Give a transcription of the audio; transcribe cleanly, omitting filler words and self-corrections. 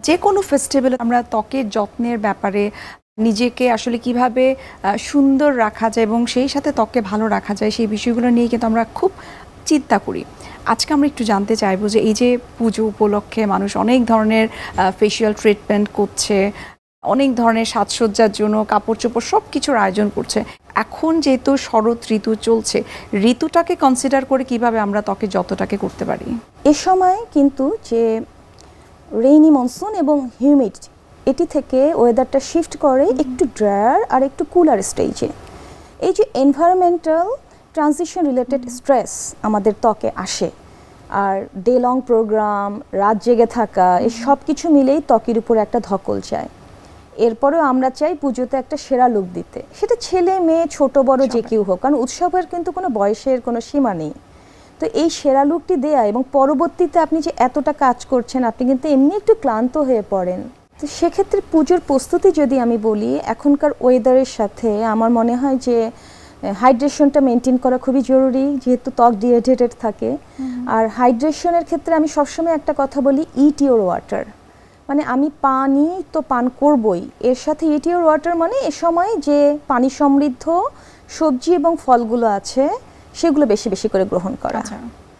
যে কোনো ফেস্টিভ্যালে আমরা ত্বকের যত্নের ব্যাপারে নিজেকে আসলে কিভাবে সুন্দর রাখা যায় এবং সেই সাথে ত্বককে ভালো রাখা যায় সেই বিষয়গুলো নিয়ে কিন্তু আমরা খুব চিন্তা করি। আজকে আমরা একটু জানতে চাইবো যে এই যে পুজো উপলক্ষে মানুষ অনেক ধরনের ফেসিয়াল ট্রিটমেন্ট করছে, অনেক ধরনের সাজসজ্জার জন্য কাপড় চোপড় সব কিছুর আয়োজন করছে। এখন যেহেতু শরৎ ঋতু চলছে, ঋতুটাকে কনসিডার করে কিভাবে আমরা ত্বকের যত্নটাকে করতে পারি? এ সময় কিন্তু যে রেইনি মনসুন এবং হিউমিড এটি থেকে ওয়েদারটা শিফট করে একটু ড্রায়ার আর একটু কুলার স্টেজে। এই যে এনভায়রনমেন্টাল ট্রানজিশন রিলেটেড স্ট্রেস আমাদের ত্বকে আসে, আর ডে লং প্রোগ্রাম, রাত জেগে থাকা, এই সব কিছু মিলেই ত্বকের উপর একটা ধকল যায়। এরপরেও আমরা চাই পুজোতে একটা সেরা লুক দিতে, সেটা ছেলে মেয়ে ছোট বড় যে কেউ হোক, কারণ উৎসবের কিন্তু কোনো বয়সের কোনো সীমা নেই। তো এই সেরা লুকটি দেয়া এবং পরবর্তীতে আপনি যে এতটা কাজ করছেন আপনি কিন্তু এমনি একটু ক্লান্ত হয়ে পড়েন। তো সেক্ষেত্রে পুজোর প্রস্তুতি যদি আমি বলি, এখনকার ওয়েদারের সাথে আমার মনে হয় যে হাইড্রেশনটা মেনটেন করা খুবই জরুরি, যেহেতু ত্বক ডিহাইড্রেটেড থাকে। আর হাইড্রেশনের ক্ষেত্রে আমি সবসময় একটা কথা বলি, ইট ইওর ওয়াটার। মানে আমি পানি তো পান করবই, এর সাথে ইট ইওর ওয়াটার মানে এ সময় যে পানি সমৃদ্ধ সবজি এবং ফলগুলো আছে সেগুলো বেশি বেশি করে গ্রহণ করা।